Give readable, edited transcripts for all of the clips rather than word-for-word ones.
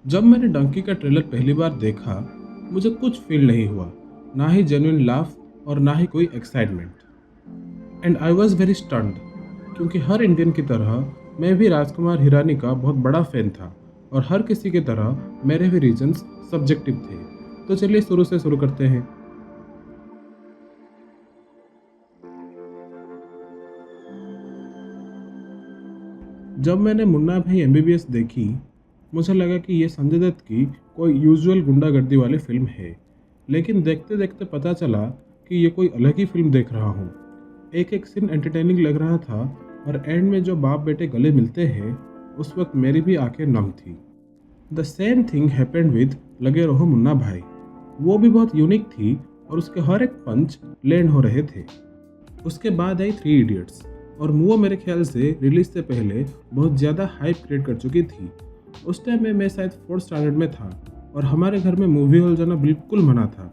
जब मैंने डंकी का ट्रेलर पहली बार देखा, मुझे कुछ फील नहीं हुआ, ना ही जेन्युइन लाफ और ना ही कोई excitement. And I was very stunned, क्योंकि हर इंडियन की तरह मैं भी राजकुमार हिरानी का बहुत बड़ा फैन था और हर किसी की तरह मेरे भी रीजंस सब्जेक्टिव थे। तो चलिए शुरू से शुरू करते हैं। जब मैंने मुन्ना भाई एमबीबीएस देखी, मुझे लगा कि ये संजय दत्त की कोई यूजुअल गुंडागर्दी वाली फिल्म है, लेकिन देखते देखते पता चला कि ये कोई अलग ही फिल्म देख रहा हूँ। एक एक सीन एंटरटेनिंग लग रहा था और एंड में जो बाप बेटे गले मिलते हैं, उस वक्त मेरी भी आंखें नम थी। The same thing happened with लगे रहो मुन्ना भाई। वो भी बहुत यूनिक थी और उसके हर एक पंच लैंड हो रहे थे। उसके बाद आई थ्री इडियट्स और वो मेरे ख्याल से रिलीज से पहले बहुत ज़्यादा हाइप क्रिएट कर चुकी थी। उस टाइम में मैं शायद 4th स्टैंडर्ड में था और हमारे घर में मूवी हॉल जाना बिल्कुल मना था।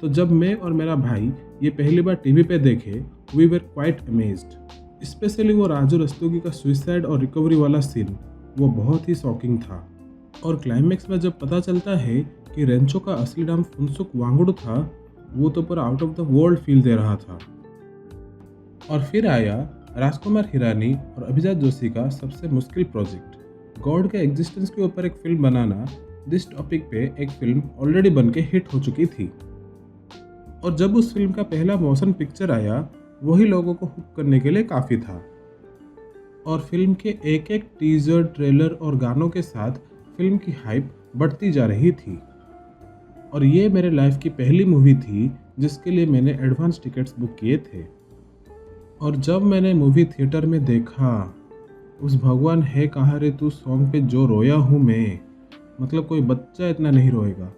तो जब मैं और मेरा भाई ये पहली बार टीवी पे देखे, we were quite amazed. Specially वो राजू रस्तोगी का सुइसाइड और रिकवरी वाला सीन, वो बहुत ही शॉकिंग था। और क्लाइमैक्स में जब पता चलता है कि रेंचो का असली नाम फुनसुक वांगडू था, वो तो पूरा out of the world feel दे रहा था। और फिर आया राजकुमार हिरानी और अभिजात जोशी का सबसे मुश्किल प्रोजेक्ट, गॉड के एग्जिस्टेंस के ऊपर एक फिल्म बनाना। दिस टॉपिक पे एक फिल्म ऑलरेडी बन के हिट हो चुकी थी और जब उस फिल्म का पहला मोशन पिक्चर आया, वही लोगों को हुक करने के लिए काफ़ी था। और फिल्म के एक एक टीजर, ट्रेलर और गानों के साथ फिल्म की हाइप बढ़ती जा रही थी। और ये मेरे लाइफ की पहली मूवी थी जिसके लिए मैंने एडवांस टिकट्स बुक किए थे। और जब मैंने मूवी थिएटर में देखा, उस भगवान है कहाँ रे तू सॉन्ग पे जो रोया हूँ मैं, मतलब कोई बच्चा इतना नहीं रोएगा।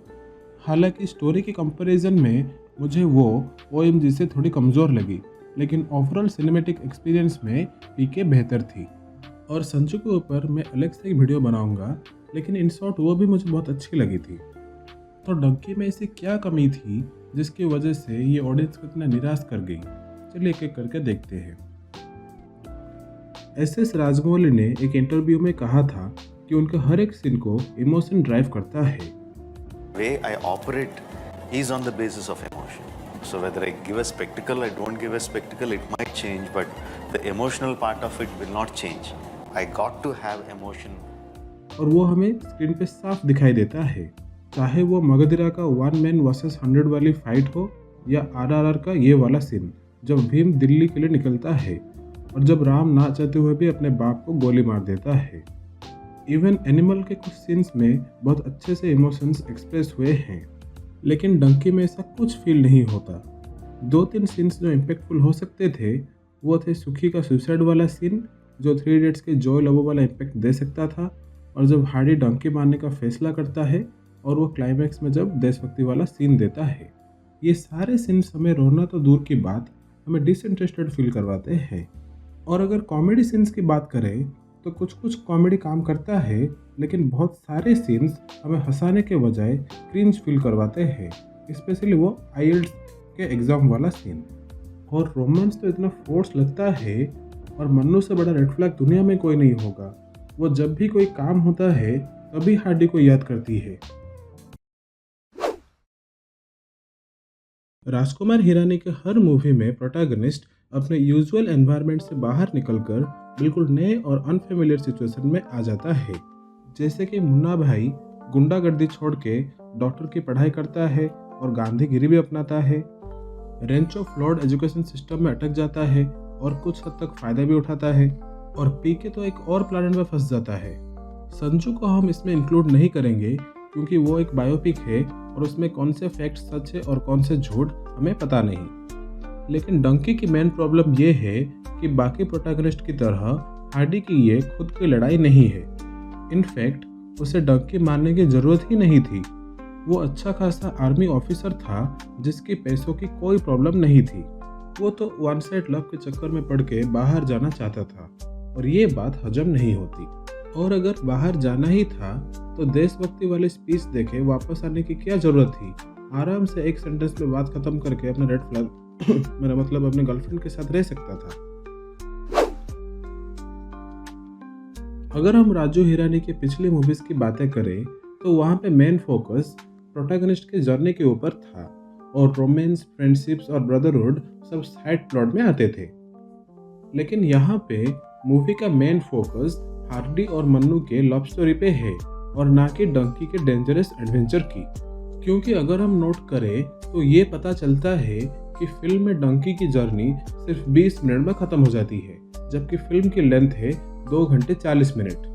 हालांकि स्टोरी की कंपैरिजन में मुझे वो ओएमजी से थोड़ी कमज़ोर लगी, लेकिन ओवरऑल सिनेमैटिक एक्सपीरियंस में पीके बेहतर थी। और संजू के ऊपर मैं अलग से ही वीडियो बनाऊंगा, लेकिन इन शॉर्ट वो भी मुझे बहुत अच्छी लगी थी। तो डंकी में ऐसी क्या कमी थी जिसकी वजह से ये ऑडियंस को इतना निराश कर गई? चलिए एक एक करके देखते हैं। एस राजमौली ने एक इंटरव्यू में कहा था कि उनके हर एक सीन को इमोशन ड्राइव करता है। way I operate is on the basis of emotion. So whether I give a spectacle, I don't give a spectacle, it might change, but the emotional part of it will not change. I got to have emotion. और वो हमें screen पे साफ दिखाई देता है, चाहे वो मगधिरा का 1 मैन वर्सेस 100 वाली फाइट हो या आरआरआर का ये वाला सीन जब भीम दिल्ली के लिए निकलता है और जब राम ना चाहते हुए भी अपने बाप को गोली मार देता है। इवन एनिमल के कुछ सीन्स में बहुत अच्छे से इमोशंस एक्सप्रेस हुए हैं, लेकिन डंकी में ऐसा कुछ फील नहीं होता। 2-3 सीन्स जो इम्पैक्टफुल हो सकते थे वो थे सुखी का सुसाइड वाला सीन, जो 3 इडियट्स के जॉय लवो वाला इम्पैक्ट दे सकता था, और जब हार्डी डंकी मारने का फैसला करता है और वो क्लाइमैक्स में जब देशभक्ति वाला सीन देता है। ये सारे सीन्स हमें रोना तो दूर की बात, हमें डिसइंटरेस्टेड फील करवाते हैं। और अगर कॉमेडी सीन्स की बात करें तो कुछ कुछ कॉमेडी काम करता है, लेकिन बहुत सारे सीन्स हमें हंसाने के बजाय क्रिंज फील करवाते हैं, स्पेशली वो आईएलटीएस के एग्ज़ाम वाला सीन। और रोमांस तो इतना फोर्स लगता है, और मन्नू से बड़ा रेड फ्लैग दुनिया में कोई नहीं होगा। वो जब भी कोई काम होता है तभी हार्डी को याद करती है। राजकुमार हिरानी के हर मूवी में प्रोटैगनिस्ट अपने यूजुअल एनवायरनमेंट से बाहर निकलकर बिल्कुल नए और अनफेमिलियर सिचुएशन में आ जाता है। जैसे कि मुन्ना भाई गुंडागर्दी छोड़ के डॉक्टर की पढ़ाई करता है और गांधीगिरी भी अपनाता है। रेंचो फ्लॉड एजुकेशन सिस्टम में अटक जाता है और कुछ हद तक फायदा भी उठाता है। और पीके तो एक और प्लानट में फंस जाता है। संजू को हम इसमें इंक्लूड नहीं करेंगे क्योंकि वो एक बायोपिक है और उसमें कौन से फैक्ट सच है और कौन से झूठ हमें पता नहीं। लेकिन डंकी की मेन प्रॉब्लम ये है कि बाकी प्रोटैगनिस्ट की तरह हार्डी की ये खुद की लड़ाई नहीं है। इनफैक्ट उसे डंकी मारने की जरूरत ही नहीं थी। वो अच्छा खासा आर्मी ऑफिसर था जिसकी पैसों की कोई प्रॉब्लम नहीं थी। वो तो वन साइड लव के चक्कर में पड़ के बाहर जाना चाहता था और ये बात हजम नहीं होती। और अगर बाहर जाना ही था तो देशभक्ति वाली स्पीच देके वापस आने की क्या जरूरत थी? आराम से एक सेंटेंस में बात खत्म करके अपने रेड फ्लैग मेरा मतलब अपने गर्लफ्रेंड के साथ रह सकता था। अगर हम राजू हिरानी की पिछली मूवीज की बातें करें तो वहाँ पे मेन फोकस प्रोटैगनिस्ट के जर्नी के ऊपर था और रोमांस, फ्रेंडशिप्स और ब्रदरहुड सब साइड प्लॉट में आते थे। लेकिन यहाँ पे मूवी का मेन फोकस हार्डी और मन्नू के लव स्टोरी पे है और ना कि डंकी के डेंजरस एडवेंचर की। क्योंकि अगर हम नोट करें तो ये पता चलता है कि फिल्म में डंकी की जर्नी सिर्फ 20 मिनट में ख़त्म हो जाती है, जबकि फिल्म की लेंथ है 2 घंटे 40 मिनट।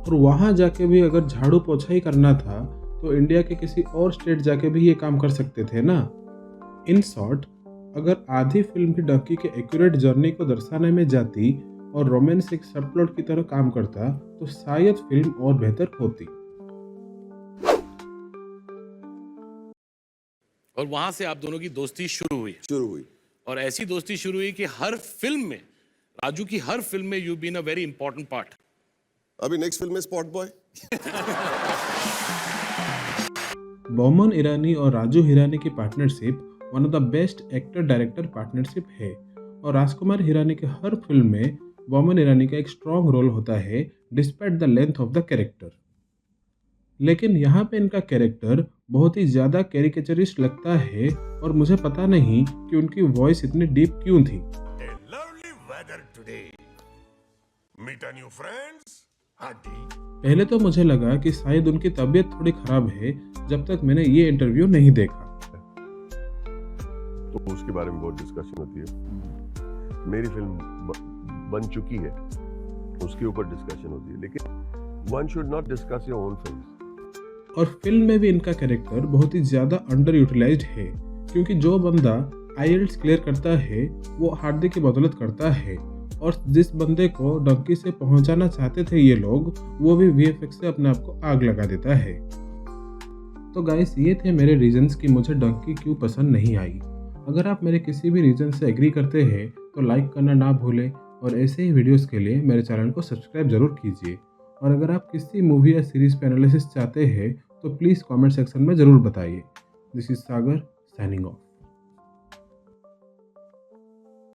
और वहाँ जाके भी अगर झाड़ू पोछा ही करना था तो इंडिया के किसी और स्टेट जाके भी ये काम कर सकते थे ना। इन शॉर्ट, अगर आधी फिल्म भी डंकी के एक्यूरेट जर्नी को दर्शाने में जाती और रोमांस एक सबप्लॉट की तरह काम करता तो शायद फिल्म और बेहतर होती। और वहां से आप दोनों की दोस्ती शुरू हुई और ऐसी दोस्ती शुरू हुई कि हर फिल्म में, राजू की हर फिल्म में you been a very important part. अभी नेक्स्ट फिल्म में स्पॉट बॉय। बोमन ईरानी और राजू हिरानी की partnership one of the best actor director partnership है और राजकुमार हिरानी के हर फिल्म में बोमन ईरानी का एक स्ट्रॉन्ग रोल होता है despite the length of the character. लेकिन यहाँ पे इनका कैरेक्टर बहुत ही ज़्यादा कैरिकेचरिस्ट लगता है और मुझे पता नहीं कि उनकी वॉइस इतनी डीप क्यों थी। A lovely weather today. Meet a new friends? Hadi. पहले तो मुझे लगा कि शायद उनकी तबीयत थोड़ी खराब है जब तक मैंने ये इंटरव्यू नहीं देखा। तो उसके बारे में बहुत डिस्कशन होती है। मेरी फिल्म बन चुकी है, उसके ऊपर डिस्कशन होती है, लेकिन one should not discuss your own film. और फिल्म में भी इनका कैरेक्टर बहुत ही ज़्यादा अंडर यूटिलाइज्ड है, क्योंकि जो बंदा आईएलटीएस क्लियर करता है वो हार्दिक की बदौलत करता है और जिस बंदे को डंकी से पहुंचाना चाहते थे ये लोग, वो भी वीएफएक्स से अपने आप को आग लगा देता है। तो गाइस, ये थे मेरे रीजंस कि मुझे डंकी क्यों पसंद नहीं आई। अगर आप मेरे किसी भी रीजन से एग्री करते हैं तो लाइक करना ना भूलें और ऐसे ही वीडियोस के लिए मेरे चैनल को सब्सक्राइब जरूर कीजिए। और अगर आप किसी मूवी या सीरीज़ पे एनालिसिस चाहते हैं तो प्लीज़ कमेंट सेक्शन में ज़रूर बताइए। This is Sagar signing off.